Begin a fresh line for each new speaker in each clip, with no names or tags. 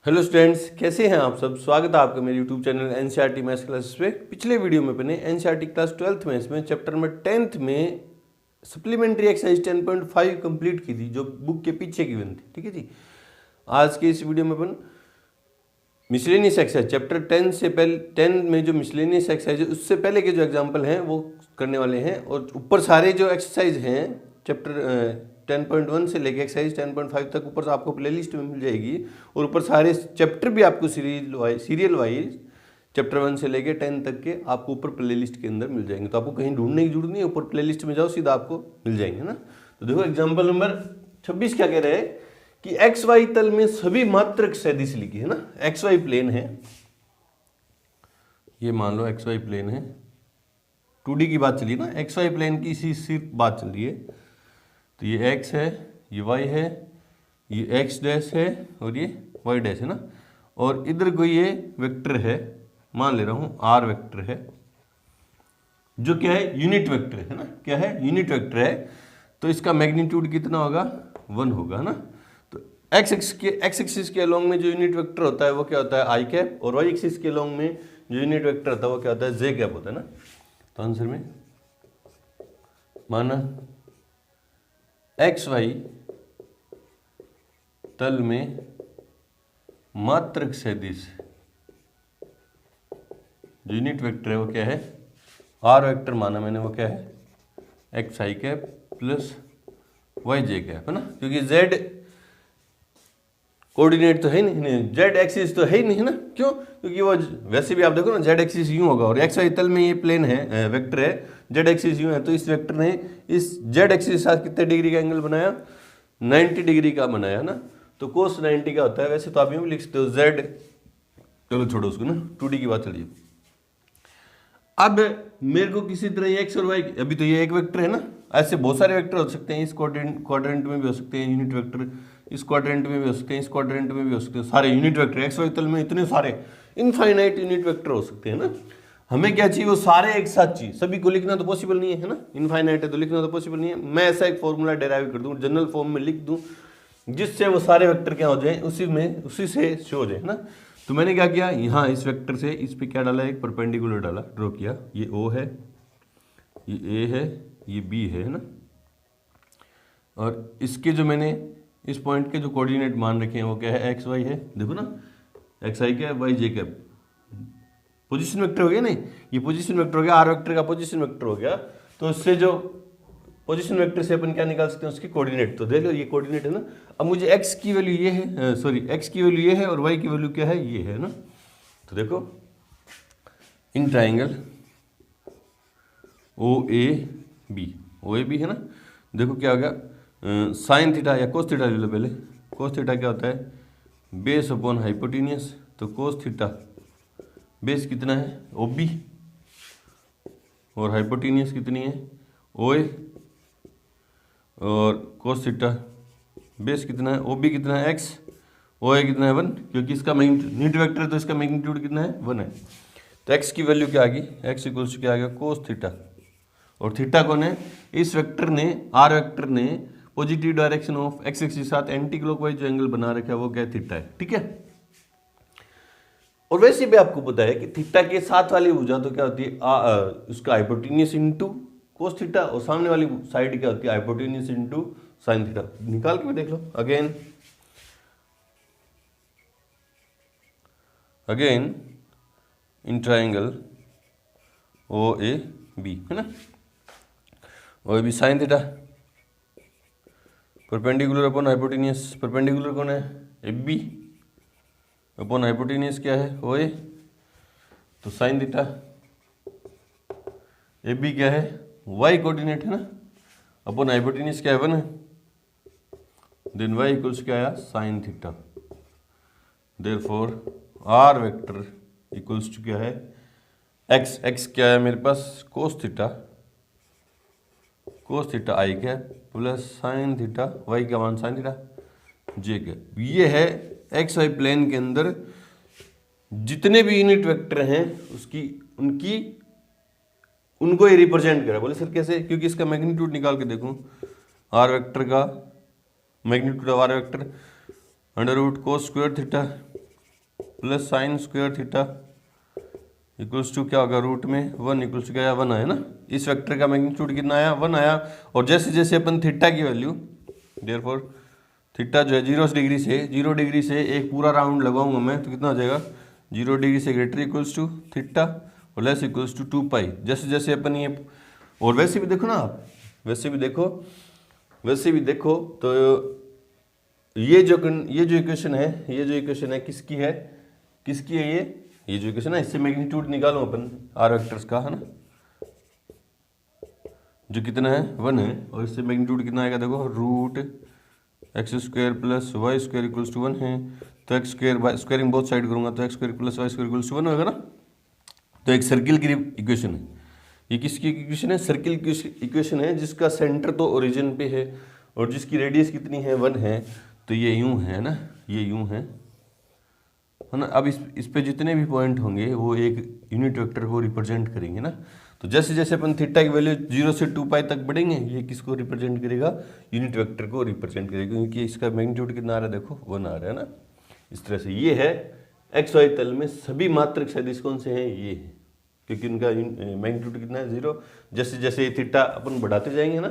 Hello students, कैसे हैं आप सब। स्वागत है आपका मेरे YouTube channel NCERT maths classes पे। पिछले वीडियो में अपने एनसीईआरटी क्लास 12th मैथ्स में चैप्टर नंबर 10th में सप्लीमेंट्री एक्सरसाइज 10.5 कंप्लीट की थी, जो बुक के पीछे की बनी थी। ठीक है जी। आज के इस वीडियो में अपन मिसलेनियस एक्सरसाइज चैप्टर 10 से पहले 10 में जो मिसलेनियस एक्सरसाइज है उससे पहले के जो एग्जाम्पल हैं वो करने वाले हैं। और ऊपर सारे जो एक्सरसाइज हैं चैप्टर 10.1 से लेके एक्सरसाइज 10.5 तक ऊपर से आपको प्लेलिस्ट में मिल जाएगी। और ऊपर सारे चैप्टर भी आपको सीरियल वाइज चैप्टर 1 से लेके 10 तक के आपको ऊपर प्लेलिस्ट के अंदर मिल जाएंगे। तो आपको कहीं ढूंढने की जरूरत नहीं है, ऊपर प्लेलिस्ट में जाओ सीधा आपको मिल जाएंगे ना। तो देखो एग्जाम्पल नंबर 26 क्या कह रहे हैं कि एक्स वाई तल में सभी मात्रक सदिश लिखी है ना। एक्स वाई प्लेन है, ये मान लो एक्स वाई प्लेन है, 2D की बात चली ना, एक्स वाई प्लेन की इसी सिर्फ बात चल रही है। तो ये x है, ये y है, ये x डैश है और ये y डैश है ना। और इधर कोई ये वेक्टर है, मान ले रहा हूँ r वेक्टर है, जो क्या है यूनिट वेक्टर है ना। क्या है यूनिट वेक्टर है। तो इसका मैग्नीट्यूड कितना होगा 1 होगा ना। तो x एक्सिस के अलोंग में जो यूनिट वेक्टर होता है वो क्या होता है i कैप, और y एक्सिस के अलोंग में जो यूनिट वेक्टर होता है वो क्या होता है j कैप होता है ना। तो आंसर में माना एक्स वाई तल में मात्रक सदिश जो यूनिट वेक्टर है वो क्या है आर वेक्टर माना मैंने, वो क्या है एक्स आई कैप प्लस वाई जे कैप है ना। क्योंकि जेड कोऑर्डिनेट तो है नहीं, जेड एक्सिस तो है ही नहीं ना। क्यों? क्योंकि वो वैसे भी आप देखो ना जेड एक्सिस यूं होगा और एक्स वाई तल में ये प्लेन है, वेक्टर है, जेड एक्सिस यूं है। तो इस वेक्टर ने इस जेड एक्सिस के साथ कितने डिग्री का एंगल बनाया 90 डिग्री का बनाया ना। तो कोस 90 का होता है। वैसे तो आप यूं भी लिख सकते हो जेड, चलो छोड़ो उसको ना, 2D की बात चलिए। अब मेरे को किसी तरह एक्स और वाई, अभी तो ये एक वेक्टर है ना, ऐसे बहुत सारे वेक्टर हो सकते हैं। इस क्वाड्रेंट में भी हो सकते हैं यूनिट वेक्टर, इस क्वाड्रेंट में भी हो सकते हैं, इस क्वाड्रेंट में भी हो सकते हैं। सारे यूनिट वेक्टर एक्स वाई तल में इतने सारे इनफाइनाइट यूनिट वेक्टर हो सकते हैं ना। हमें क्या चाहिए वो सारे एक साथ चाहिए। सभी को लिखना तो पॉसिबल नहीं है ना, इनफाइनाइट है तो लिखना तो पॉसिबल नहीं है। मैं ऐसा एक फॉर्मूला डेराइव कर दूं, जनरल फॉर्म में लिख दूं, जिससे वो सारे वेक्टर क्या हो जाए उसी से शो हो जाए ना। तो मैंने क्या किया, यहाँ इस वेक्टर से इस पे क्या डाला, एक परपेंडिकुलर डाला, ड्रॉ किया। ये O है, ये A है, ये B है ना। और इसके जो मैंने इस पॉइंट के जो कोऑर्डिनेट मान रखे हैं वो क्या है एक्स वाई है। देखो ना एक्स आई क्या वाई जे कैप, पोजीशन वेक्टर हो गया नहीं, ये पोजीशन वेक्टर हो गया, आर वेक्टर का पोजीशन वेक्टर हो गया। तो इससे जो पोजीशन वेक्टर से अपन क्या निकाल सकते हैं उसके कोऑर्डिनेट। तो देख लो ये कोऑर्डिनेट है ना। अब मुझे एक्स की वैल्यू ये है, सॉरी एक्स की वैल्यू ये है और वाई की वैल्यू क्या है ये है ना। तो देखो इन ट्राइंगल ओ ए बी है ना। देखो क्या हो गया साइन थीटा या कोस थीटा ले लो पहले। कोस थीटा क्या होता है बेस अपॉन हाइपोटेनियस। तो कोस थीटा बेस कितना है ओ बी और हाइपोटेनियस कितनी है ओ ए, और कोस थीटा बेस कितना है ओ बी कितना है एक्स, ओ ए कितना है 1, क्योंकि इसका यूनिट वेक्टर है तो इसका मैग्नीट्यूड कितना है 1 है। तो एक्स की वैल्यू क्या आ गई, एक्स इक्वल्स क्या आ गया कोस थीटा। और थीटा कौन है, इस वेक्टर ने आर वेक्टर ने positive direction of x axis के साथ एंटी क्लॉकवाइज जो एंगल बना रखा है वो क्या थीटा है। ठीक है। और वैसे भी आपको पता है कि थीटा के साथ वाली भुजा तो क्या होती है उसका हाइपोटेन्यूस इनटू कोस थीटा, और सामने वाली साइड क्या होती है हाइपोटेन्यूस इनटू साइन थीटा। निकाल के भी देख लो again in triangle O A B है ना, O A B sine theta perpendicular upon hypotenuse, perpendicular कौन है ए बी अपॉन हाइपोटेन्यूस क्या है ओ ए। तो साइन थीटा ए बी क्या है वाई कोऑर्डिनेट है ना, अपॉन हाइपोटेन्यूस क्या है 1 है, देन वाई इक्वल्स क्या आया sine theta. Therefore R vector equals to क्या है एक्स क्या है मेरे पास कोस थीटा आई क्या प्लस साइन थीटा वाई का मान साइन थीटा जे कैप। ये है एक्स वाई प्लेन के अंदर जितने भी यूनिट वेक्टर हैं उनको ये रिप्रेजेंट करा। बोले सर कैसे, क्योंकि इसका मैग्नीट्यूड निकाल के देखूं, आर वेक्टर का magnitude of R vector under root cos square theta plus sine square theta equals to क्या होगा, रूट में 1 इक्वल्स टू क्या 1 आया ना। इस वेक्टर का मैग्नीट्यूड कितना आया, 1 आया। और जैसे जैसे अपन थीटा की वैल्यू, देयरफॉर थीटा जो है 0 डिग्री से एक पूरा राउंड लगाऊंगा मैं, तो कितना हो जाएगा, 0 डिग्री से ग्रेटर इक्वल्स टू थीटा और लेस इक्वल्स टू 2 पाई। जैसे जैसे अपन ये, और वैसे भी देखो ना आप, वैसे भी देखो तो ये जो इक्वेशन है किसकी है ये जो इक्वेशन है, इससे मैग्नीट्यूड निकालो अपन आर वेक्टर्स का, है ना, जो कितना है 1 है, और इससे मैग्नीट्यूड कितना आएगा, देखो root X square plus Y square equals to 1 है, तो X square squaring both side करूंगा तो X square plus Y square equals to 1 होगा ना। तो एक सर्किल की इक्वेशन है, ये किसकी इक्वेशन है, सर्किल की इक्वेशन है जिसका सेंटर तो ओरिजिन पे है और जिसकी रेडियस कितनी है 1 है। तो ये यूं है ना, ये यूं है ना। अब इस पे जितने भी पॉइंट होंगे वो एक यूनिट वेक्टर को रिप्रेजेंट करेंगे ना। तो जैसे जैसे अपन थीटा की वैल्यू 0 से 2 पाई तक बढ़ेंगे, ये किसको रिप्रेजेंट करेगा, यूनिट वेक्टर को रिप्रेजेंट करेगा, क्योंकि इसका मैग्नीट्यूड कितना आ रहा है, देखो 1 आ रहा है ना। इस तरह से ये है एक्स वाई तल में सभी मात्रक सदिश कौन से हैं, ये है, क्योंकि उनका मैग्नीट्यूड कितना है 0। जैसे जैसे थीटा अपन बढ़ाते जाएंगे ना,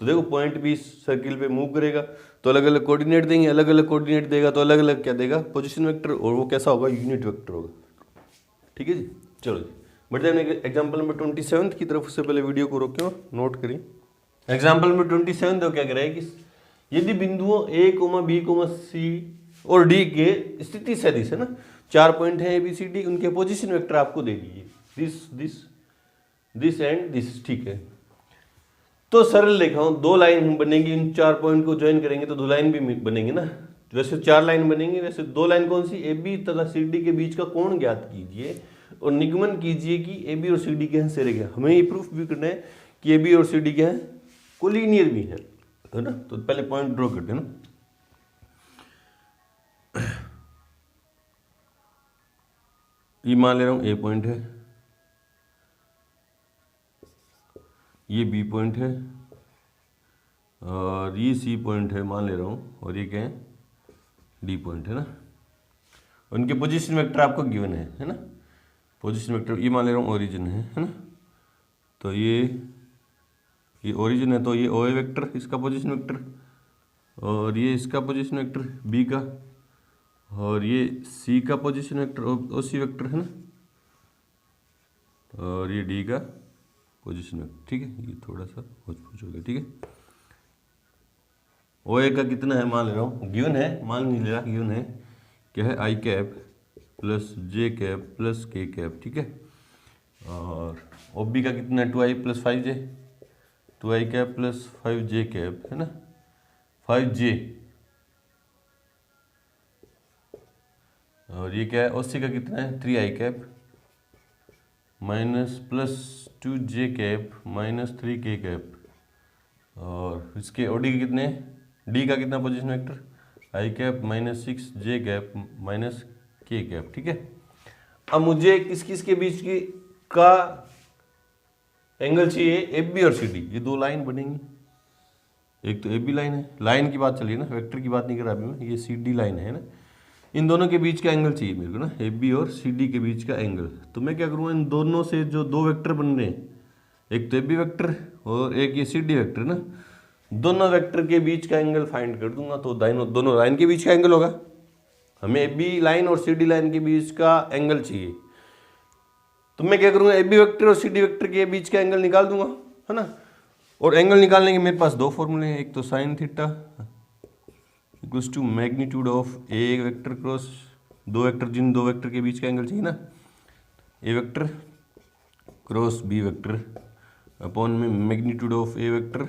तो देखो पॉइंट भी सर्किल पे मूव करेगा, तो अलग अलग कोऑर्डिनेट देंगे, अलग अलग कोऑर्डिनेट देगा तो अलग अलग क्या देगा, पोजीशन वेक्टर, और वो कैसा होगा, यूनिट वेक्टर होगा। ठीक है जी, चलो जी बढ़ते हैं एग्जाम्पल नंबर 27 की तरफ। उससे पहले वीडियो को रोकें और नोट करें। एग्जाम्पल नंबर 27 तो क्या कह रहा है कि यदि बिंदुओं A, B, C और D के स्थिति सदिश है ना, 4 पॉइंट है ABCD, उनके पोजीशन वेक्टर आपको दे दीजिए, दिस एंड दिस, ठीक है। तो सरल रेखाओं 2 लाइन बनेगी, इन 4 पॉइंट को ज्वाइन करेंगे तो 2 लाइन भी बनेंगे ना। वैसे 4 लाइन बनेंगी, वैसे 2 लाइन कौन सी, AB तथा CD के बीच का कोण ज्ञात कीजिए और निगमन कीजिए कि AB और CD के हैं सिरे क्या। हमें ये प्रूफ भी करना है कि AB और CD के हैं कोलिनियर भी है ना। तो पहले पॉइंट ड्रॉ करते हैं ना। ये मान ले रहा हूं A पॉइंट है, ये B पॉइंट है और ये C पॉइंट है मान ले रहा हूँ, और ये क्या है D पॉइंट है ना। उनके पोजीशन वेक्टर आपको गिवन है ना। पोजीशन वेक्टर ये मान ले रहा हूँ ओरिजिन है ना। तो ये ओरिजिन है, तो ये OA वेक्टर इसका पोजीशन वेक्टर, और ये इसका पोजीशन वेक्टर B का, और ये C का पोजीशन वेक्टर OC वेक्टर है ना, और ये D का पोजीशन वेक्टर। ठीक है, ये थोड़ा सा होच हो गया। ठीक है, OA का कितना है मान ले रहा हूँ, गिवन है, मान नहीं ले रहा, गिवन है क्या है, I cap plus J cap plus K cap. ठीक है, और OB का कितना है 2I plus 5J, 2I cap plus 5J cap है ना, 5J। और ये क्या है, OC का कितना है 3I cap minus plus 2J cap minus 3K cap, और इसके OD के कितने, D का कितना position vector I cap minus 6J cap minus K cap. ठीक है, अब मुझे किस किस के बीच की का एंगल चाहिए, AB और CD। ये 2 लाइन बनेंगी, एक तो AB लाइन है, लाइन की बात चलिए ना, वेक्टर की बात नहीं कर रहा अभी मैं, ये CD लाइन है ना। इन दोनों के बीच का एंगल चाहिए मेरे को ना, AB और CD के बीच का एंगल। तो मैं क्या करूँगा, इन दोनों से जो 2 वेक्टर बन रहे हैं, एक तो AB वेक्टर और एक ये CD वेक्टर ना, दोनों वेक्टर के बीच का एंगल फाइंड कर दूंगा। तो दोनों लाइन के बीच का एंगल होगा, हमें AB लाइन और CD लाइन के बीच का एंगल चाहिए। तो मैं क्या करूँगा, AB वेक्टर और CD वेक्टर के बीच का एंगल निकाल दूंगा, है ना। और एंगल निकालने के मेरे पास 2 फॉर्मूले हैं, एक तो sine theta equals to magnitude of A vector cross 2 vector, जिन 2 वेक्टर के बीच का एंगल चाहिए ना, A vector cross B vector upon में magnitude of A vector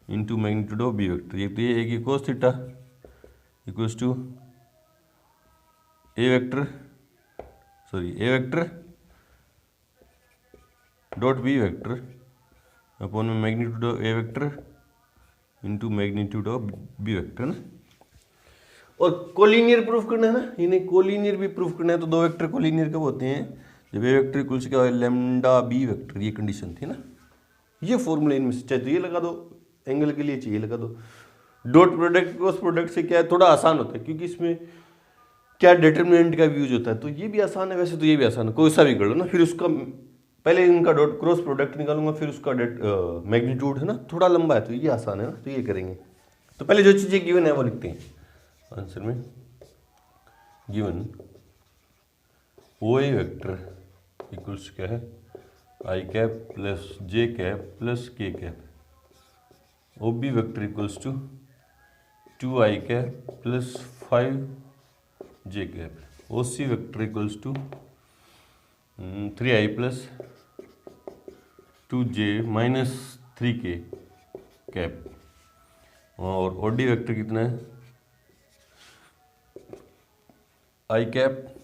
into magnitude of B vector. ये तो ये एक ही cos theta equals to A vector dot B vector upon में magnitude of A vector into magnitude of B vector ना। और collinear proof करना है ना, इन्हें कोलिनियर भी प्रूफ करना है। तो 2 वेक्टर कोलिनियर कब होते हैं, जब A वेक्टर इक्वल्स क्या है लैम्डा B वेक्टर, ये कंडीशन थी ना। ये फॉर्मूला इनमें से चाहिए लगा दो, एंगल के लिए चाहिए लगा दो। डॉट प्रोडक्ट क्रॉस प्रोडक्ट से क्या है, थोड़ा आसान होता है, क्योंकि इसमें क्या डिटर्मिनेंट का भी यूज होता है, तो ये भी आसान है, वैसे तो ये भी आसान है, कोई सा भी कर लो ना। फिर उसका पहले इनका डॉट क्रॉस प्रोडक्ट निकालूंगा, फिर उसका मैग्नीट्यूड है ना, थोड़ा लंबा है तो ये आसान है ना, तो ये करेंगे। तो पहले जो चीज़ें गिवन है वो लिखते हैं आंसर में। Given O A vector equals क्या है, I cap plus J cap plus K cap. O B vector equals to 2 I cap plus 5 J cap. O C vector equals to 3 I plus 2 J minus 3 K cap. और O D vector कितना है, I cap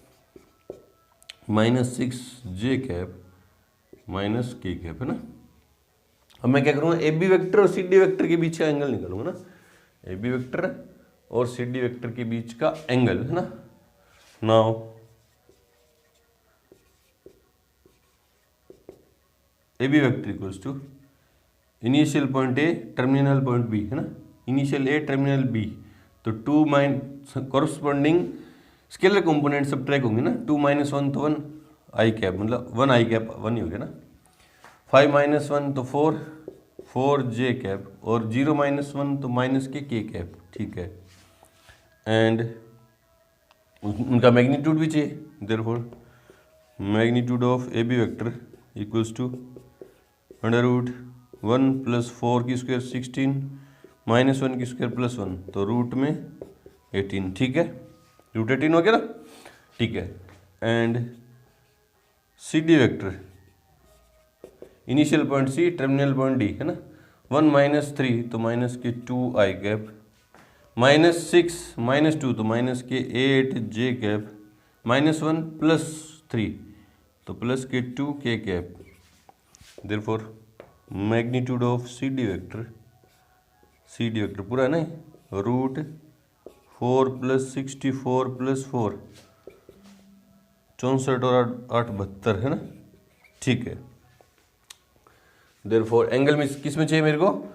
minus 6 J cap minus K cap, है ना। अब मैं क्या करूँगा, ए B vector और सी डी वेक्टर के बीच का एंगल निकालूंगा ना, ए बी वेक्टर और सी डी वेक्टर के बीच का एंगल, है ना। Now A B vector equals to initial point A terminal point B, है ना, इनिशियल ए टर्मिनल बी, तो 2 corresponding scalar component subtract होंगे ना, 2 - 1 तो 1 आई कैप, मतलब 1 आई कैप 1 ही हो गया ना, 5 - 1 तो 4 जे कैप, और 0 - 1 तो माइनस के कैप, ठीक है। एंड उनका मैग्नीट्यूड भी चाहिए, therefore magnitude of A B vector equals to √1 + 4 की स्क्वायर 16 -1 की स्क्वायर +1, तो रूट में 18, ठीक है, रूट 18 हो गया ना, ठीक है। And C D vector initial point C terminal point D, है ना, 1 - 3 तो माइनस के 2 आई कैप, -6 - 2 तो माइनस के 8 जे कैप, -1 + 3 तो plus K 2 K cap. Therefore magnitude of C D vector पूरा नहीं, √4 + 64 + 4 64 और 8 72, है ना, ठीक है। देयरफॉर एंगल में किस में चाहिए मेरे को,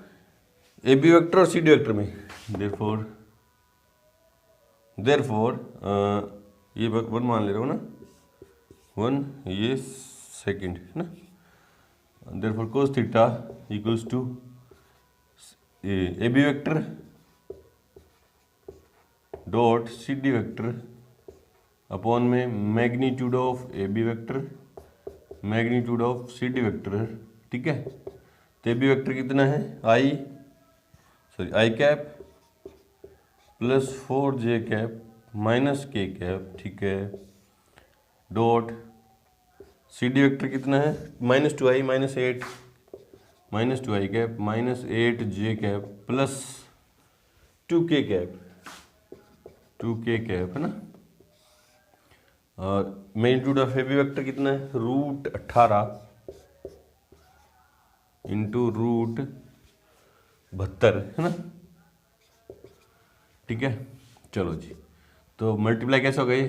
ए बी वेक्टर और सी डी वेक्टर में। देयरफॉर ये 1 मान ले रहा हूँ ना, 1 ये सेकंड, है ना। Therefore cos theta equals to A B vector dot C D vector upon में magnitude of A B vector magnitude of C D vector, ठीक है। तो ए बी वेक्टर कितना है, I cap plus 4 J cap minus K cap, ठीक है, dot C D vector कितना है, -2 I -8 -2 I cap -8 J cap plus 2 K cap है ना। और magnitude of A B vector कितना है, √18 इंटू √72, है ना, ठीक है। चलो जी, तो मल्टीप्लाई कैसे हो गई,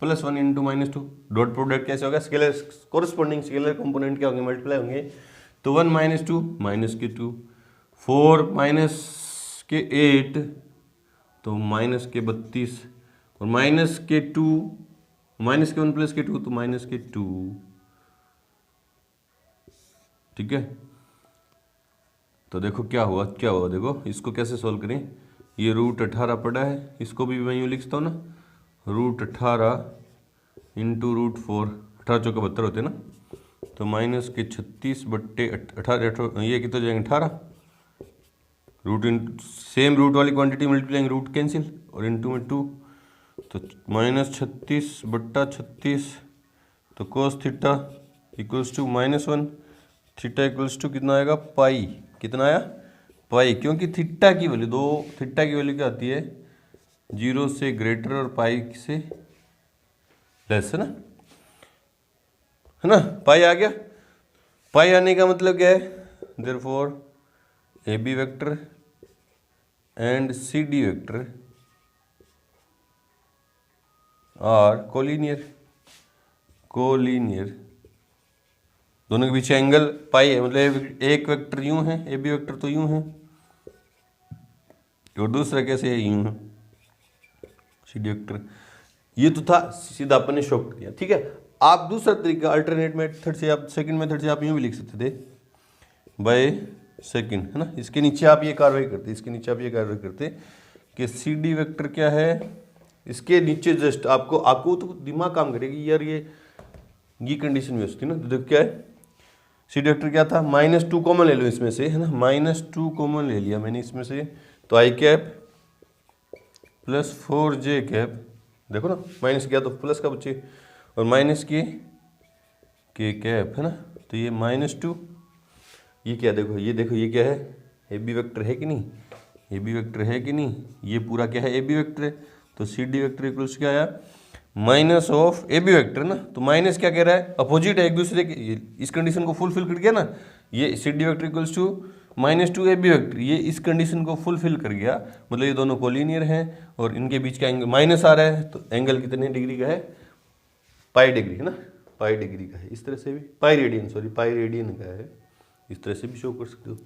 +1 इंटू -2, डॉट प्रोडक्ट कैसे होगा, स्केलर कोरस्पॉन्डिंग स्केलर कंपोनेंट क्या होंगे, मल्टीप्लाई होंगे, तो 1 - 2 -2, 4 - 8 तो -32, और -2 -1 + 2 तो -2, ठीक है। तो देखो क्या हुआ देखो इसको कैसे सॉल्व करें, ये √18 पड़ा है, इसको भी मैं यूँ लिखता हूँ ना, √18 इंटू √4, 18 चौका 72 होते हैं ना, तो -36/18 ये कितना जाएंगे 18, सेम रूट वाली क्वांटिटी मल्टीप्लाइंग रूट कैंसिल और इंटू में 2, तो -36/36, तो cos theta equals to -1, theta equals to कितना आएगा, पाई, कितना आया, पाई, क्योंकि थीटा की वैल्यू क्या आती है, 0 से ग्रेटर और पाई से लेस, है ना, पाई आ गया। पाई आने का मतलब क्या है, therefore A B vector and C D vector are collinear, दोनों के पीछे एंगल पाई है, मतलब एक वेक्टर यूं है, ए बी वेक्टर तो यूं है, और दूसरा कैसे है, यूं है, सी डी वेक्टर, ये तो था सीधा अपन ने शो कर दिया, ठीक है। आप दूसरा तरीका अल्टरनेट मेथड से, आप सेकंड मेथड से आप यूँ भी लिख सकते थे बाय सेकंड, है ना। इसके नीचे आप ये कार्रवाई करते, इसके नीचे आप ये कार्रवाई करते कि सी डी वेक्टर क्या है, इसके नीचे जस्ट आपको तो दिमाग काम करेगी यार, ये कंडीशन भी हो सकती है ना। तो देखो क्या है, सी डी वेक्टर क्या था, -2 कॉमन ले लो इसमें से, है ना, -2 कॉमन ले लिया मैंने इसमें से, तो आई कैप प्लस 4j कैप, देखो ना माइनस किया तो प्लस का बचे, और माइनस के कैप, है ना। तो ये -2, ये क्या, देखो ये क्या है, ए बी वेक्टर है कि नहीं, ए बी वेक्टर है कि नहीं, ये पूरा क्या है, ए बी वेक्टर है। तो सी डी वेक्टर इक्वल्स क्या आया, minus of A B vector ना। तो माइनस क्या कह रहा है, अपोजिट है एक दूसरे के, इस कंडीशन को फुलफिल कर गया ना, ये C D vector equals to -2 A B vector, ये इस कंडीशन को फुलफिल कर गया, मतलब ये दोनों कोलिनियर हैं और इनके बीच का एंगल माइनस आ रहा है, तो एंगल कितने डिग्री का है, पाई डिग्री, है ना, पाई डिग्री का है। इस तरह से भी पाई रेडियन का है, इस तरह से भी शो कर सकते हो।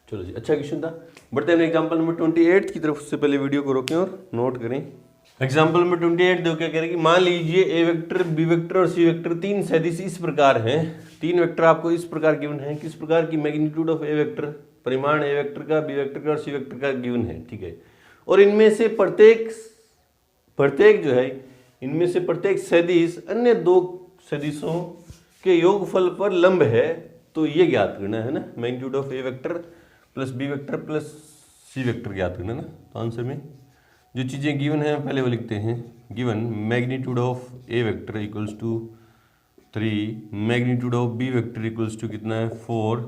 चलो जी, अच्छा क्वेश्चन था। बढ़ते हैं एग्जांपल नंबर 28 की तरफ। उससे पहले वीडियो को रोकें और नोट करें। एग्जांपल नंबर 28 देखो क्या कह रहे हैं कि मान लीजिए ए वेक्टर, बी वेक्टर और सी वेक्टर तीन सदिश इस प्रकार हैं। तीन वेक्टर आपको इस प्रकार गिवन है, किस प्रकार की, मैग्नीट्यूड ऑफ ए वेक्टर, परिमाण ए वेक्टर का, बी वेक्टर का और सी वेक्टर का गिवन है, ठीक है। और इनमें से प्रत्येक जो है, इनमें से प्रत्येक सदिश अन्य दो सदिशों के योगफल पर लंब है, तो ये ज्ञात करना है ना, magnitude of A vector plus B vector plus C vector ज्ञात करना ना। तो आंसर में जो चीज़ें गिवन है पहले वो लिखते हैं। Given magnitude of A vector equals to 3, magnitude of B vector equals to कितना है 4,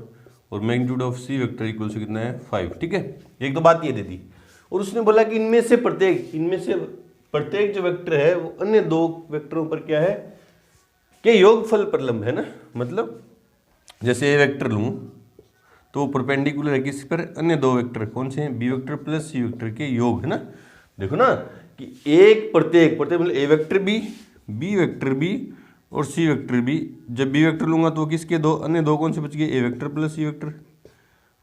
और magnitude of C vector equals to कितना है 5, ठीक है। एक तो बात ये दे दी, और उसने बोला कि इनमें से प्रत्येक जो वेक्टर है वो अन्य दो वेक्टरों पर क्या है, के योगफल पर लंब है ना। मतलब जैसे ए वेक्टर लूँ तो वो परपेंडिकुलर है किस पर, अन्य दो वेक्टर कौन से हैं, B vector plus C vector के योग, है ना। देखो ना कि एक प्रत्येक मतलब ए वेक्टर भी, बी वेक्टर भी और सी वेक्टर भी, जब बी वेक्टर लूंगा तो किसके दो, अन्य दो कौन से बच गए, A vector plus C vector,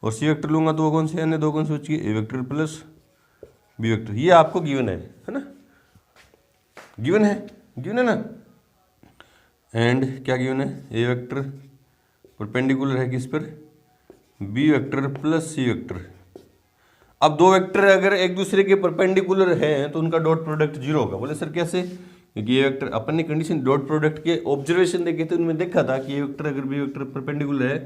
और सी वेक्टर लूंगा तो वो कौन से, अन्य दो कौन से बच गए, A vector plus B vector. ये आपको गिवन है ना, गिवन है ना। एंड क्या गिवन है, ए वेक्टर परपेंडिकुलर है किस पर, B vector plus C vector. अब दो वेक्टर अगर एक दूसरे के परपेंडिकुलर हैं तो उनका डॉट प्रोडक्ट 0 होगा। बोले सर कैसे, क्योंकि ये वेक्टर अपन ने कंडीशन डॉट प्रोडक्ट के ऑब्जर्वेशन देखे थे, उनमें देखा था कि ये वेक्टर अगर बी वेक्टर परपेंडिकुलर है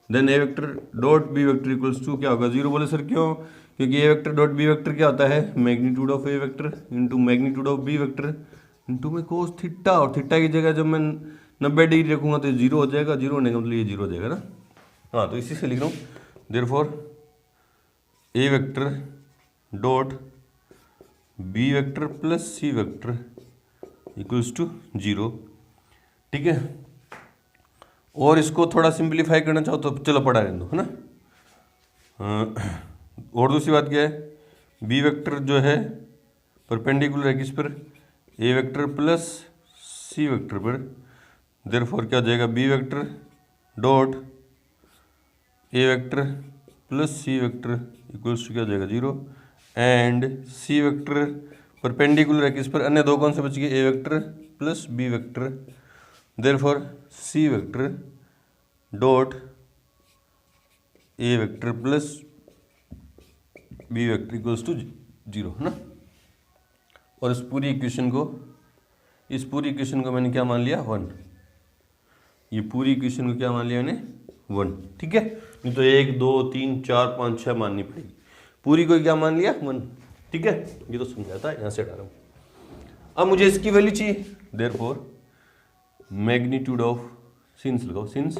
then A vector dot B vector equals to क्या होगा 0। बोले सर क्यों, क्योंकि A vector dot B vector क्या होता है, magnitude of A vector into magnitude of B vector into में कोस थीटा, और थीटा की जगह जब मैं 90 डिग्री रखूंगा तो 0 हो जाएगा, 0 होने का मतलब ये 0 हो जाएगा ना। हाँ, तो इसी से लिख रहा हूँ, therefore A vector dot B vector plus C vector equals to 0, ठीक है। और इसको थोड़ा सिंप्लीफाई करना चाहो तो चलो पढ़ा रहने दो, है ना। और दूसरी बात क्या है, बी वेक्टर जो है परपेंडिकुलर है किस पर, A vector plus C vector पर, देयरफॉर क्या हो जाएगा, B vector dot A vector plus C vector equals to क्या हो जाएगा 0, एंड सी वेक्टर परपेंडिकुलर है किस पर, अन्य दो कौन से बच गए, A vector plus B vector, therefore C vector dot A vector plus B vector equals to 0, है ना। और इस पूरी इक्वेशन को मैंने क्या मान लिया 1, ये पूरी इक्वेशन को क्या मान लिया मैंने 1, ठीक है। नहीं तो 1 2 3 4 5 6 माननी पड़ेगी, पूरी को क्या मान लिया 1, ठीक है। ये तो समझा था, यहाँ से हटा रहा हूँ। अब मुझे इसकी वैल्यू चाहिए, देयरफॉर मैग्नीट्यूड ऑफ, सिंस लगाओ, since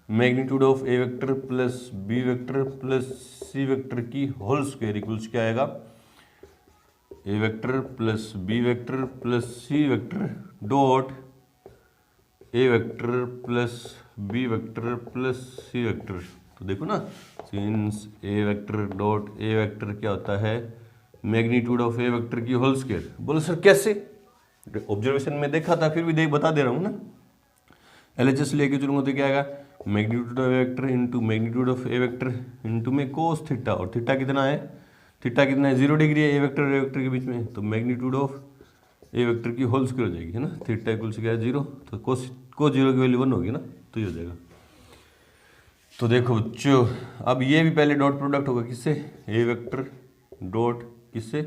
magnitude of A vector plus B vector plus C vector की होल स्क्वायर इक्वल्स क्या आएगा, A vector plus B vector plus C vector dot A vector plus B vector plus C vector. तो देखो ना, since A vector dot A vector क्या होता है, magnitude of A vector की होल स्क्वायर। बोलो सर कैसे, ऑब्जर्वेशन में देखा था फिर भी बता दे रहा हूँ ना। LHS लेके चलूंगा तो क्या आएगा, magnitude of A vector into magnitude of A vector into में कोस थीटा, और थीटा कितना है थीटा कितना है 0 डिग्री है ए वेक्टर के बीच में, तो मैग्नीट्यूड ऑफ ए वेक्टर की होल स्क्वायर हो जाएगी, है ना। थीटा इक्वल्स क्या है 0, तो को 0 की वैल्यू 1 होगी ना, तो ये हो जाएगा। तो देखो बच्चों, अब ये भी पहले डॉट प्रोडक्ट होगा किससे, ए वेक्टर डॉट किससे,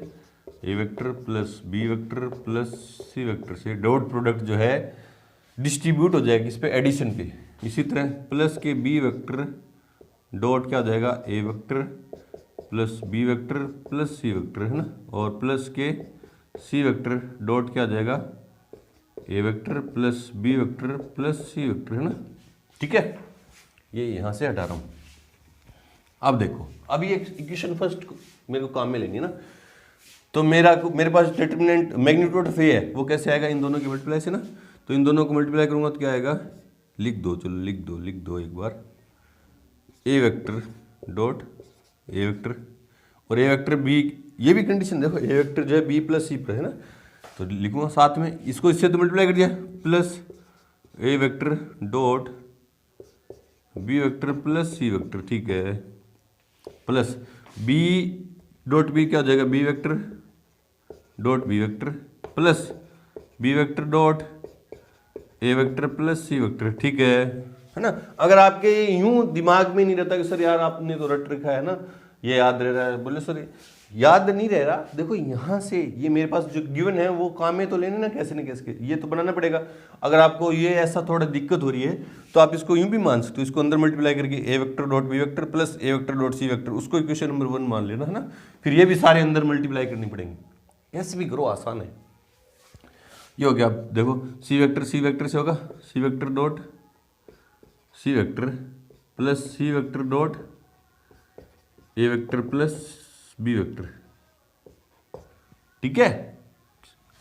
A vector plus B vector plus C vector से डॉट प्रोडक्ट जो है डिस्ट्रीब्यूट हो जाएगा किस पे, एडिशन पे। इसी तरह प्लस के बी वेक्टर डॉट क्या हो जाएगा, A vector plus B vector plus C vector, है ना, और प्लस के सी वेक्टर डॉट क्या आ जाएगा, A vector plus B vector plus C vector, है ना। ठीक है, ये यहाँ से हटा रहा हूँ। अब देखो, अब ये इक्वेशन फर्स्ट मेरे को काम में लेनी है ना, तो मेरे पास डिटरमिनेंट मैग्नीट्यूड ऑफ ए है, वो कैसे आएगा, इन दोनों की मल्टीप्लाई से ना। तो इन दोनों को मल्टीप्लाई करूँगा तो क्या आएगा, लिख दो, चलो लिख दो एक बार, ए वेक्टर डॉट ए वेक्टर और ए वेक्टर बी, ये भी कंडीशन देखो, ए वेक्टर जो है बी प्लस सी पर, है ना, तो लिखूंगा साथ में, इसको इससे तो मल्टीप्लाई कर दिया, plus A vector dot B vector plus C vector, ठीक है, प्लस बी डॉट बी क्या हो जाएगा, B vector dot B vector plus B vector dot A vector plus C vector, ठीक है ना। अगर आपके यूं दिमाग में नहीं रहता कि सर यार आपने तो रट रखा है ना, ये याद रह रहा है, बोले सर याद नहीं रह रहा, देखो यहाँ से ये मेरे पास जो गिवन है वो काम में तो लेने ना, कैसे न कैसे ये तो बनाना पड़ेगा। अगर आपको ये ऐसा थोड़ा दिक्कत हो रही है तो आप इसको यूं भी मान सकते हो, इसको अंदर मल्टीप्लाई करके A vector dot B vector plus A vector dot C vector, उसको इक्वेशन नंबर 1 मान लेना, है ना। फिर ये भी सारे अंदर मल्टीप्लाई करनी पड़ेंगे, ऐसे भी करो, आसान है। ये हो गया, आप देखो सी वेक्टर से होगा, C vector dot C vector plus C vector dot A vector plus B vector, ठीक है।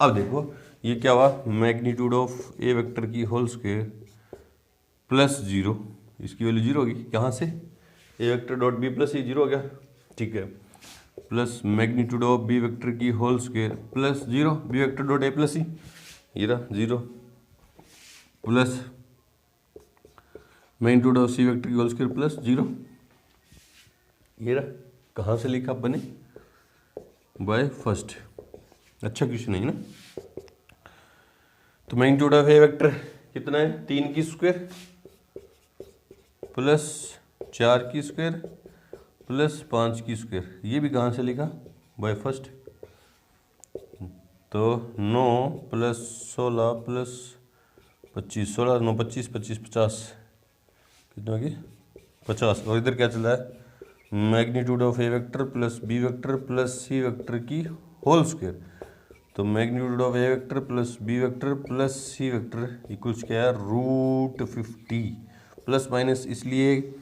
अब देखो ये क्या हुआ, मैग्नीट्यूड ऑफ ए वेक्टर की होल स्क्वायर प्लस 0, इसकी वैल्यू 0 होगी, यहाँ से A vector dot B plus 0 हो गया, ठीक है, plus magnitude of B vector की whole square plus 0 B vector dot A plus C, ये रहा 0, plus magnitude of C vector की होल स्क्वायर प्लस 0, ये रहा। कहाँ से लिखा बने, बाय फर्स्ट, अच्छा क्वेश्चन है ना। तो मैग्नीट्यूड ऑफ ए वेक्टर कितना है, 3 की स्क्वायर प्लस 4 की स्क्वायर प्लस 5 की स्क्वायर, ये भी कहाँ से लिखा, बाय फर्स्ट। तो 9 प्लस 16 प्लस 25, 16 9 25 25 50, कितना होगी 50, और इधर क्या चल रहा है, magnitude of A vector plus B vector plus C vector की होल स्क्वायर। तो magnitude of A vector plus B vector plus C vector equals क्या है, √50, प्लस माइनस इसलिए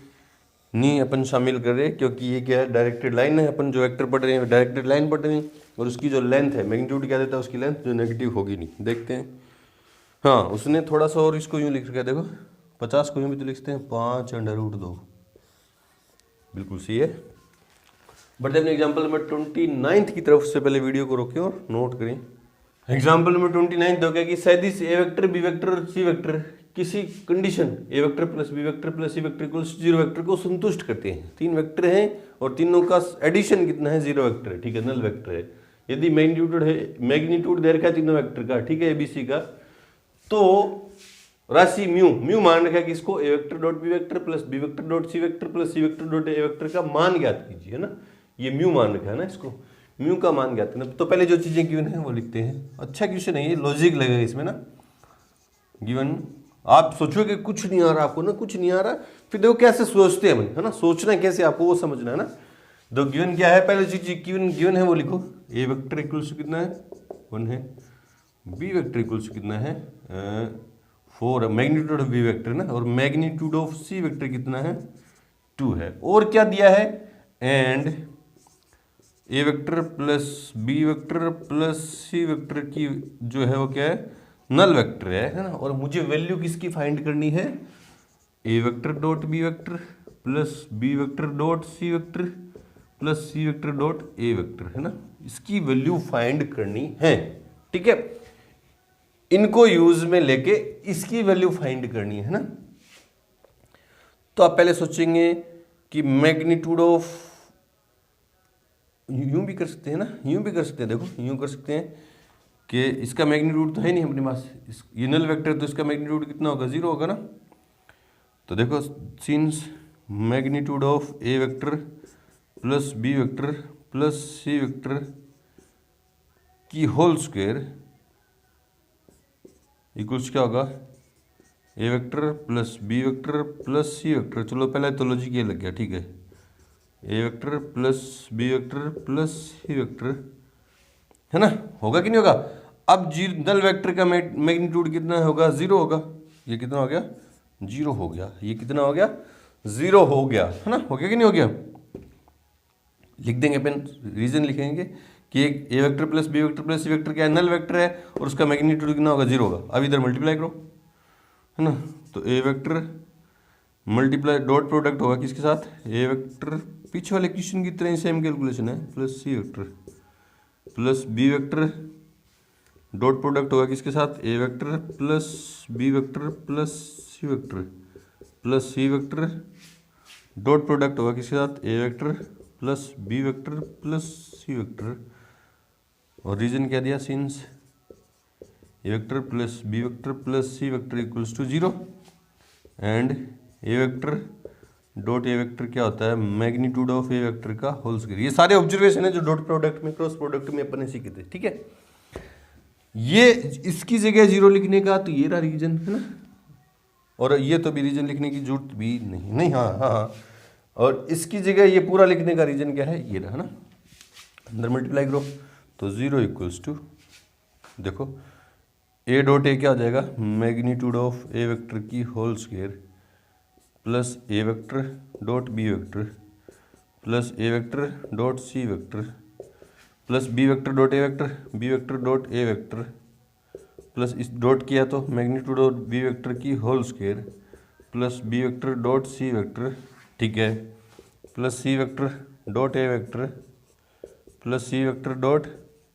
नहीं अपन शामिल कर रहे क्योंकि ये क्या है, डायरेक्टेड लाइन है, अपन जो वेक्टर पढ़ रहे हैं डायरेक्टेड लाइन पढ़ रहे हैं, और उसकी जो लेंथ है मैग्नीट्यूड क्या देता है, उसकी लेंथ जो नेगेटिव होगी नहीं, देखते हैं। हाँ, उसने थोड़ा सा और इसको यूँ लिख रखा है, देखो 50 को यूँ भी तो लिखते हैं 5√2, बिल्कुल सही है। बढ़ते अपने एग्जाम्पल नंबर 29 की तरफ से पहले वीडियो को रोकें और नोट करें। एग्जाम्पल नंबर 29 हो गया कि सदिश ए वेक्टर बी वेक्टर और सी वेक्टर किसी condition A vector plus B vector plus C vector equals 0 vector को संतुष्ट करते हैं। 3 वेक्टर हैं और तीनों का एडिशन कितना है, 0 वेक्टर है, ठीक है, नल वेक्टर है। यदि मैग्नीट्यूड दे रखा है तीनों वेक्टर का, ठीक है, एबीसी का, तो राशि म्यू मान रखा है कि इसको A vector dot B vector plus B vector dot C vector plus C vector dot A vector का मान ज्ञात कीजिए, है ना। ये म्यू मान रखा है ना, इसको म्यू का मान ज्ञात करना। तो पहले जो चीजें गिवन है वो लिखते हैं। अच्छा क्वेश्चन है ये, लॉजिक लगेगा इसमें ना। गिवन आप सोचोगे कुछ नहीं आ रहा आपको ना, कुछ नहीं आ रहा, फिर देखो कैसे सोचते हैं, है ना, सोचना कैसे आपको वो समझना है ना। तो गिवन क्या है, पहले जो चीज गिवन है वो लिखो। ए वेक्टर इक्वल्स कितना है, 1 है, बी वेक्टर इक्वल्स कितना है 4, मैग्नीट्यूड ऑफ बी वेक्टर ना, और मैग्नीट्यूड ऑफ सी वेक्टर कितना है 2 है। और क्या दिया है, and A vector plus B vector plus C vector की जो है वो क्या है, नल वेक्टर है ना। और मुझे वैल्यू किसकी फाइंड करनी है, A vector dot B vector plus B vector dot C vector plus C vector dot A vector, है ना, इसकी वैल्यू फाइंड करनी है, ठीक है। इनको यूज में लेके इसकी वैल्यू फाइंड करनी है ना। तो आप पहले सोचेंगे कि मैग्नीट्यूड ऑफ यूं भी कर सकते हैं ना, यूं भी कर सकते हैं, देखो यूं कर सकते हैं कि इसका मैग्नीट्यूड तो है नहीं अपने पास, ये नल वेक्टर, तो इसका मैग्नीट्यूड कितना होगा, 0 होगा ना। तो देखो since magnitude of A vector plus B vector plus C vector की होल स्क्वायर इक्वल्स क्या होगा, A vector plus B vector plus C vector, चलो पहले तो लॉजिक ये लग गया, ठीक है, A vector plus B vector plus C vector, है ना, होगा कि नहीं होगा। अब नल वेक्टर का मैग्नीट्यूड कितना होगा, 0 होगा, ये कितना हो गया, 0 हो गया, ये कितना हो गया, 0 हो गया, है ना, हो गया कि नहीं हो गया। लिख देंगे अपन, रीजन लिखेंगे कि एक A vector plus B vector plus C vector क्या है, नल वेक्टर है और उसका मैग्नीट्यूड कितना होगा, 0 होगा। अब इधर मल्टीप्लाई करो, है ना, तो ए वेक्टर मल्टीप्लाई डॉट प्रोडक्ट होगा किसके साथ, ए वेक्टर, पीछे वाले क्वेश्चन की तरह ही सेम कैलकुलेशन है, plus C vector plus B vector dot product होगा किसके साथ, A vector plus B vector plus C vector plus C vector dot product होगा किसके साथ, A vector plus B vector plus C vector, और reason क्या दिया, since A vector plus B vector plus C vector equals to 0 and A vector dot A vector क्या होता है, magnitude of A vector का होल स्क्वायर। ये सारे observation है जो डॉट प्रोडक्ट में क्रॉस प्रोडक्ट में अपन ने सीखे थे, ठीक है। ये इसकी जगह 0 लिखने का तो ये रहा रीजन, है ना, और ये तो भी रीजन लिखने की जरूरत भी नहीं, नहीं, हाँ हाँ हाँ, और इसकी जगह ये पूरा लिखने का रीजन क्या है, ये रहा, है ना, अंदर मल्टीप्लाई करो तो 0 इक्वल्स टू, देखो ए डॉट ए क्या हो जाएगा, मैग्नीट्यूड ऑफ ए वेक्टर की whole square plus A vector dot B vector plus A vector dot C vector plus B vector dot A vector B vector dot A vector plus इस dot किया तो magnitude of B vector की whole square plus B vector dot C vector, ठीक है, plus C vector dot A vector plus C vector dot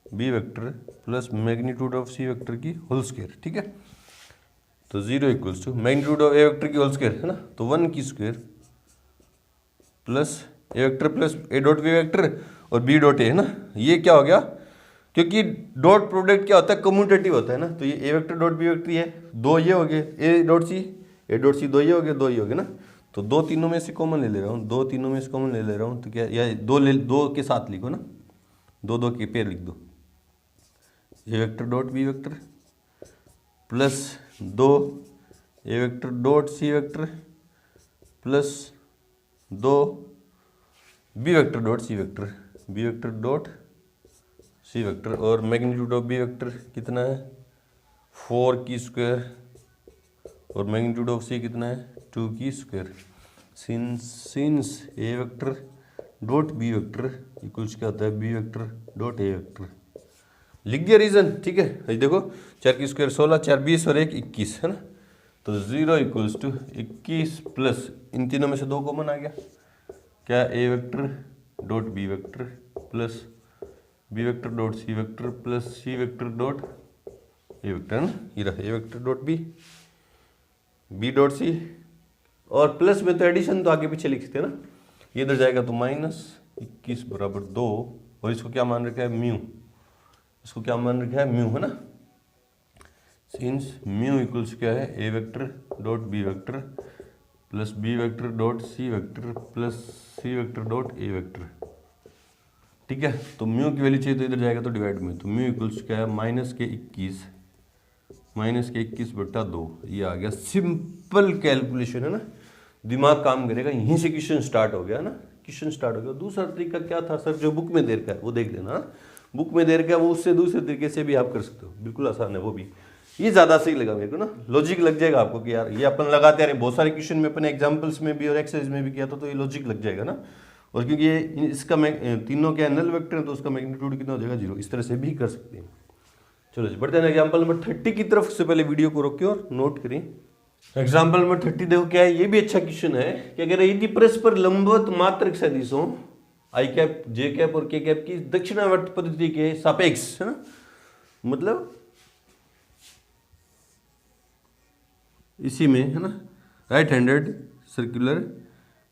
B vector plus magnitude of C vector की whole square, ठीक है। तो 0 equals to magnitude of A vector की whole square, है ना, तो 1 की square plus A vector plus A dot B vector और बी डॉट ए, है ना, ये क्या हो गया, क्योंकि डॉट प्रोडक्ट क्या होता है, कम्यूटेटिव होता है ना, तो ये ए वेक्टर डॉट बी वेक्टर ये दो ये हो गए, ए डॉट सी दो ये हो गए, दो ये हो गए ना, तो दो तीनों में से कॉमन ले रहा हूँ, दो तीनों में से कॉमन ले रहा हूँ, तो क्या, या दो के साथ लिखो ना, दो के पेयर लिख दो, A vector dot B vector plus 2 A vector dot C vector plus 2 B vector dot C vector B vector dot C vector, और मैग्नीट्यूड ऑफ बी वेक्टर कितना है, 4 की स्क्वायर, और मैग्नीट्यूड ऑफ सी कितना है, 2 की square, since A vector dot B vector equals क्या होता है, B vector dot A vector, लिख दिया रीजन, ठीक है। ये देखो 4 की स्क्वायर 16, 4 20 और 1 21, है ना, तो 0 इक्वल्स टू 21 प्लस इन तीनों में से 2 कॉमन आ गया, क्या, A vector dot B vector plus B vector dot C vector plus C vector dot A vector, है ना, ये रहा A vector dot B dot C, और प्लस में तो एडिशन तो आगे पीछे लिखते हैं ना, ये इधर जाएगा तो -21 बराबर 2, और इसको क्या मान रखा है, म्यू, इसको क्या मान रखा है, म्यू, है ना, सिंस म्यू इक्वल्स क्या है, A vector dot B vector plus B vector dot C vector plus C vector dot A vector, ठीक है। तो म्यू की वैल्यू चाहिए तो इधर जाएगा तो डिवाइड में, तो म्यू इक्वल्स क्या है, -21/2, ये आ गया। सिंपल कैलकुलेशन है ना, दिमाग काम करेगा, यहीं से क्वेश्चन स्टार्ट हो गया ना, क्वेश्चन स्टार्ट हो गया। दूसरा तरीका क्या था सर, जो बुक में दे रखा है वो देख लेना, बुक में दे रखा है वो, उससे दूसरे तरीके से भी आप कर सकते हो, बिल्कुल आसान है वो भी। ये ज़्यादा सही लगा मेरे को ना, लॉजिक लग जाएगा आपको कि यार ये अपन लगाते आ रहे, बहुत सारे क्वेश्चन में अपने एग्जाम्पल्स में भी और एक्सरसाइज में भी किया था, तो ये लॉजिक लग जाएगा ना। और क्योंकि ये इसका तीनों क्या नल वेक्टर है, तो उसका मैग्नीट्यूड कितना हो जाएगा, 0, इस तरह से भी कर सकते हैं। चलो जी बढ़ते हैं एग्जाम्पल नंबर 30 की तरफ। से पहले वीडियो को रोकिए और नोट करें। एग्जाम्पल नंबर 30 देखो क्या है, ये भी अच्छा क्वेश्चन है कि अगर यदि परस्पर लंबवत मात्रक सदिशों आई कैप जे कैप और के कैप की दक्षिणावर्त पद्धति के सापेक्ष, है ना, मतलब इसी में, है ना, right handed circular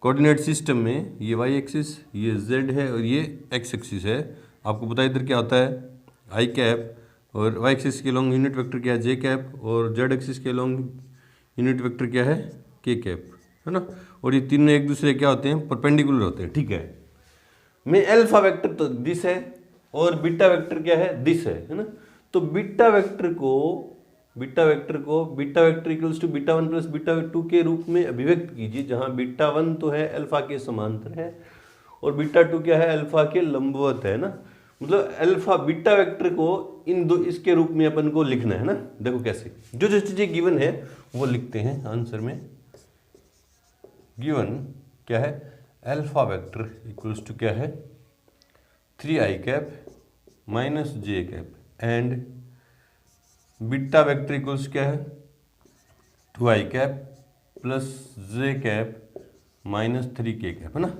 coordinate system में ये वाई एक्सिस, ये जेड है और ये एक्स एक्सिस है। आपको पता है इधर क्या होता है आई कैप, और वाई एक्सिस के लॉन्ग यूनिट वेक्टर क्या है जे कैप, और जेड एक्सिस के लॉन्ग यूनिट वेक्टर क्या है के कैप, है ना। और ये तीनों एक दूसरे क्या होते हैं, परपेंडिकुलर होते हैं, ठीक है। में अल्फा वेक्टर तो दिस है और बीटा वेक्टर क्या है, दिस है ना। तो beta vector equals to beta one plus beta two के रूप में अभिव्यक्त कीजिए, जहां बीटा वन तो है अल्फा के समांतर है और बीटा टू क्या है, अल्फा के लंबवत है ना। मतलब अल्फा बीटा वेक्टर को इन दो इसके रूप में अपन को लिखना है ना। देखो कैसे, जो जो चीजें गिवन है वो लिखते हैं आंसर में। गिवन क्या है, अल्फा वेक्टर इक्वल्स टू क्या है 3i cap minus J cap, and beta vector equals क्या है 2i cap plus J cap minus 3k cap, है ना।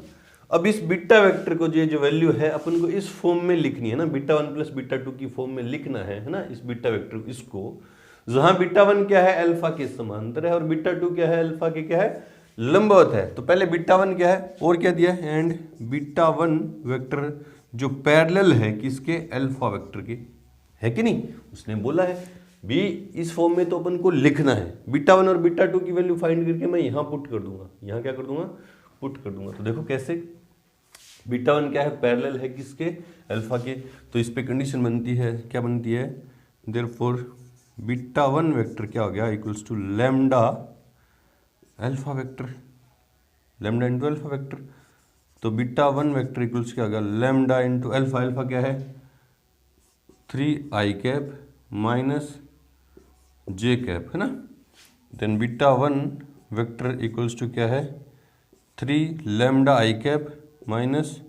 अब इस बीटा वेक्टर को जो वैल्यू है अपन को इस फॉर्म में लिखनी है ना, beta one plus beta to की फॉर्म में लिखना है ना। इस बीटा वेक्टर इसको, जहां बीटा वन क्या है अल्फा के समांतर है और बीटा टू क्या है अल्फा के क्या है लंबवत है। तो पहले बीटा वन क्या है और क्या दिया है, एंड बीटा वन वेक्टर जो पैरेलल है किसके, अल्फा वेक्टर के, है कि नहीं। उसने बोला है भी इस फॉर्म में तो अपन को लिखना है। बीटा वन और बीटा टू की वैल्यू फाइंड करके मैं यहां पुट कर दूंगा, यहां क्या कर दूंगा, पुट कर दूंगा। तो देखो कैसे, बीटा वन क्या है पैरेलल है किसके, अल्फा के। तो इस पे कंडीशन बनती है, क्या बनती है, देयरफॉर बीटा वन वेक्टर क्या हो गया equals to lambda alpha vector, lambda into alpha vector. तो बीटा वन वेक्टर इक्वल्स क्या हो गया लैम्डा इंटू अल्फा, अल्फा क्या है 3i कैप माइनस जे कैप, है ना। Then beta one vector equals to क्या है 3 lambda I cap minus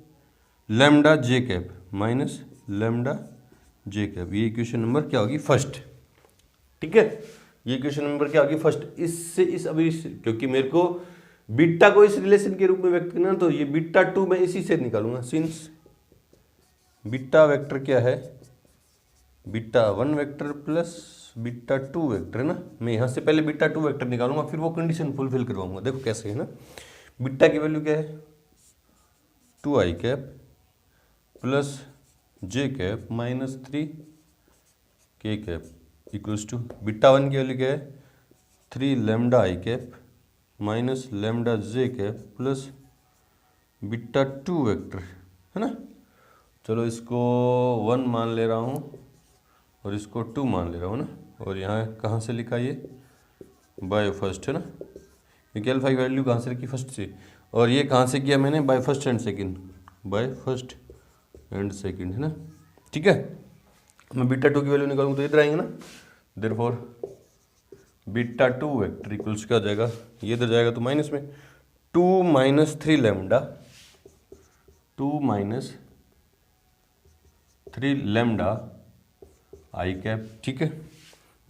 lambda J cap minus lambda J cap. ये इक्वेशन नंबर क्या होगी फर्स्ट, ठीक है। ये इक्वेशन नंबर क्या होगी फर्स्ट। इससे इस अभी क्योंकि मेरे को बीटा को इस रिलेशन के रूप में व्यक्त करना, तो ये बीटा टू मैं इसी से निकालूंगा, सिंस बीटा वेक्टर क्या है beta one vector plus beta two vector, है ना। मैं यहां से पहले बीटा टू वेक्टर निकालूंगा, फिर वो कंडीशन फुलफिल करवाऊंगा। देखो कैसे है ना, बीटा की वैल्यू क्या है 2i cap plus J cap minus 3k cap equals to beta one की वैल्यू क्या है 3 lambda I cap minus lambda J cap plus beta two vector, है ना। चलो इसको 1 मान ले रहा हूँ और इसको 2 मान ले रहा हूँ ना। और यहाँ कहाँ से लिखा ये बाय फर्स्ट, है ना, क्योंकि अल्फा की वैल्यू कहाँ से रखी फर्स्ट से, और ये कहाँ से किया मैंने by first and second, by first and second, है ना, ठीक है। मैं बीटा टू की वैल्यू निकालूंगा तो इधर आएंगे ना। Therefore beta two vector equals क्या हो जाएगा, ये इधर जाएगा तो माइनस में 2 minus 3 lambda 2 minus 3 lambda I cap, ठीक है।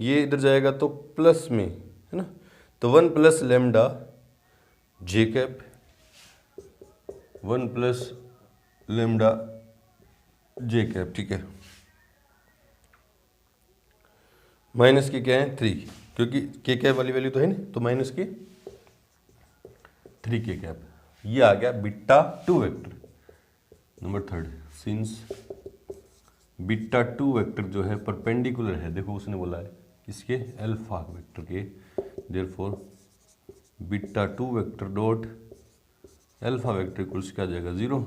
ये इधर जाएगा तो प्लस में, है ना, तो 1 plus lambda J cap 1 plus lambda J cap, ठीक है। माइनस की क्या है 3, क्योंकि के कैप वाली वैल्यू तो है नहीं, तो माइनस की 3k कैप। ये आ गया beta two vector. Number third, since beta two vector जो है परपेंडिकुलर है, देखो उसने बोला है इसके अल्फा वेक्टर के, therefore beta two vector dot alpha vector equals क्या आ जाएगा 0।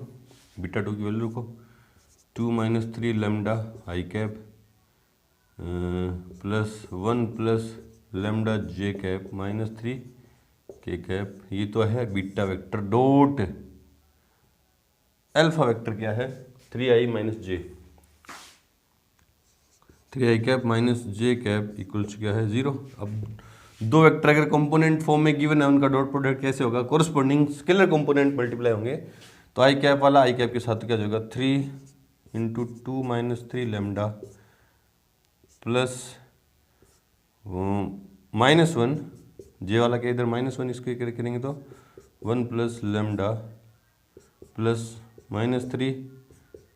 बीटा टू की वैल्यू रखो 2 minus 3 lambda I cap plus 1 plus lambda J cap minus 3k cap. ये तो है beta vector dot alpha vector क्या है 3i माइनस जे, 3i कैप माइनस जे कैप इक्वल्स क्या है 0। अब दो वेक्टर अगर कंपोनेंट फॉर्म में गिवन है, उनका डॉट प्रोडक्ट कैसे होगा, कोरस्पोंडिंग स्केलर कंपोनेंट मल्टीप्लाई होंगे। तो आई कैप वाला आई कैप के साथ क्या होगा 3 into 2 minus 3 lambda plus minus 1 जे वाला के इधर माइनस 1, इसके करेंगे तो 1 plus lambda plus minus 3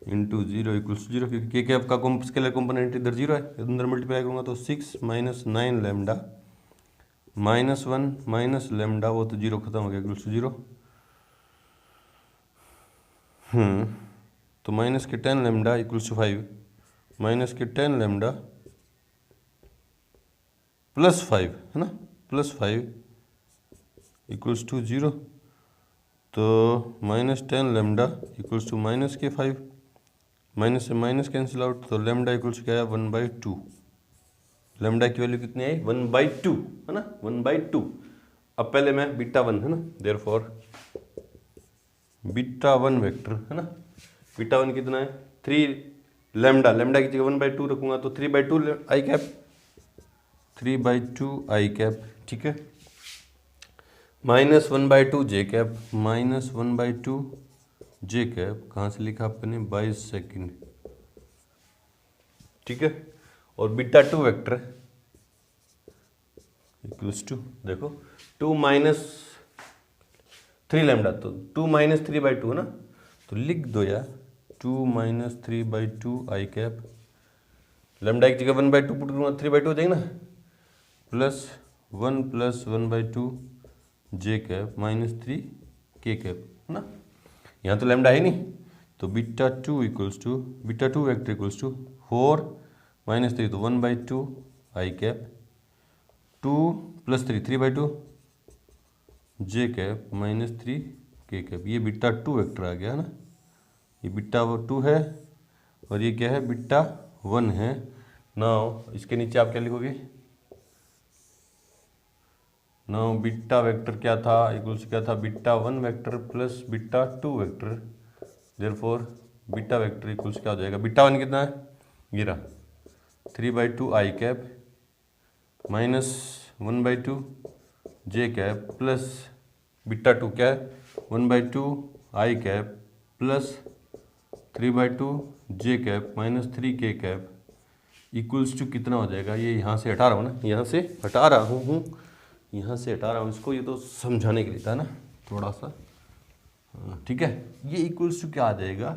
into 0 equals 0, क्योंकि के कैप का स्केलर कंपोनेंट इधर 0 है, अंदर मल्टीप्लाई करूँगा तो 6 minus 9 lambda minus 1 minus lambda, वो तो 0 खत्म हो गया इक्वल्स 0। तो माइनस के 10 लैम्डा इक्वल्स टू 5, माइनस के 10 लैम्डा प्लस 5 है ना, प्लस 5 इक्वल्स टू 0। तो minus 10 lambda equals to minus के 5, माइनस से माइनस कैंसिल आउट, तो लैम्डा इक्वल्स क्या है 1/2। लैम्डा की वैल्यू कितनी आई 1/2 है ना, 1/2। अब पहले मैं बीटा 1 है ना, देयरफॉर बीटा 1 वेक्टर है ना, बीटा 1 कितना है 3 लैम्डा, लैम्डा की जगह 1/2 रखूंगा तो 3/2 आई कैप, 3/2 आई कैप, ठीक है। माइनस 1/2 जे कैप, माइनस 1/2 जे कैप, कहाँ से लिखा अपने 22 सेकेंड, ठीक है। और बीटा 2 वेक्टर इक्वल्स टू, देखो 2 माइनस 3 लैम्डा, तो 2 माइनस 3/2 है ना, तो लिख दो यार 2 माइनस 3/2 आई कैप, लैम्डा की जगह 1/2 पुट करूँगा 3/2 हो जाएगा ना, प्लस 1 प्लस 1/2 जे कैप माइनस 3 के कैप है ना। यहाँ तो लैम्डा है नहीं, तो beta 2 equals to, beta 2 vector equals to 4 minus 3, तो 1/2 I cap, 2 plus 3 3/2 J cap minus 3 K cap. ये बीटा 2 वेक्टर आ गया है ना, ये बीटा 2 है और ये क्या है बीटा 1 है। नाउ इसके नीचे आप क्या लिखोगे, नाउ बीटा वेक्टर क्या था इक्वल्स क्या था beta 1 vector plus beta 2 vector, therefore beta vector equals क्या हो जाएगा, बीटा 1 कितना है ये रहा 3/2 आई कैप माइनस 1/2 जे कैप प्लस बीटा 2 क्या है 1/2 I cap plus 3/2 J cap minus 3 K cap equals to कितना हो जाएगा, ये यहाँ से हटा रहा हूँ ना, यहाँ से हटा रहा हूँ यहाँ से हटा रहा हूँ इसको, ये तो समझाने के लिए था ना थोड़ा सा, ठीक है। ये इक्वल्स टू क्या आ जाएगा,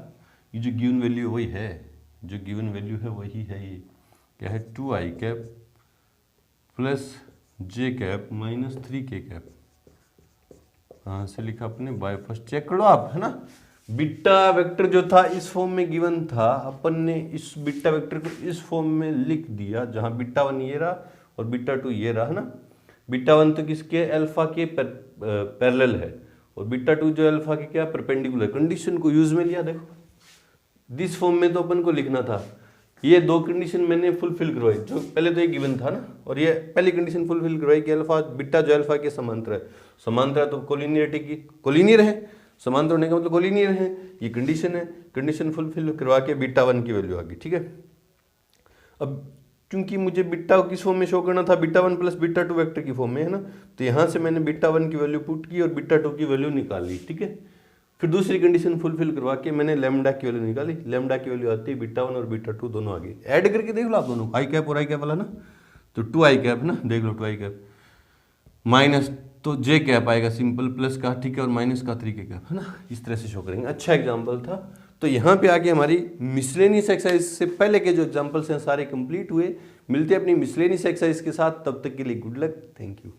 ये जो गिवन वैल्यू वही है, जो गिवन वैल्यू है वही है, ये क्या है 2 I cap plus J cap minus 3 K cap, कहाँ से लिखा अपने बाय फर्स्ट चेक करो आप है ना। बीटा वेक्टर जो था इस फॉर्म में गिवन था, अपन ने इस बीटा वेक्टर को इस फॉर्म में लिख दिया, जहां बीटा 1 ये रहा और बीटा 2 ये रहा है ना। बीटा 1 तो किसके अल्फा के पैरेलल है और बीटा 2 जो अल्फा के क्या परपेंडिकुलर, कंडीशन को यूज में लिया। देखो दिस फॉर्म में तो अपन को लिखना था, ये दो कंडीशन मैंने फुलफिल करवाई, जो पहले तो ये गिवन था ना, और ये पहली कंडीशन फुलफिल करवाई कि अल्फा बीटा जो अल्फा के समांतर है, समांतर है तो कोलिनियरिटी की कोलिनियर है, समांतर होने का मतलब कोलिनियर है, ये कंडीशन है, कंडीशन फुलफिल करवा के बीटा 1 की वैल्यू आ गई, ठीक है। अब क्योंकि मुझे बीटा किस फॉर्म में शो करना था, बीटा 1 प्लस बीटा 2 वेक्टर की फॉर्म में है ना, तो यहाँ से मैंने बीटा 1 की वैल्यू पुट की और बीटा 2 की वैल्यू निकाल ली, ठीक है। फिर दूसरी कंडीशन फुलफिल करवा के मैंने लैम्डा की वैल्यू निकाली, लैम्डा की वैल्यू आती है बीटा 1 और बीटा 2 दोनों आ गए, ऐड करके देख लो आप दोनों, आई कैप और आई कैप वाला ना, तो 2 आई कैप ना, देख लो 2 आई कैप माइनस तो जे कैप आएगा सिंपल प्लस का, ठीक है, और माइनस का 3 के कैप है ना, इस तरह से शो करेंगे। अच्छा एग्जाम्पल था। तो यहाँ पे आके हमारी मिसलेनियस एक्सरसाइज से पहले के जो एग्जाम्पल्स हैं सारे कंप्लीट हुए। मिलते हैं अपनी मिसलेनियस एक्सरसाइज के साथ, तब तक के लिए गुड लक, थैंक यू।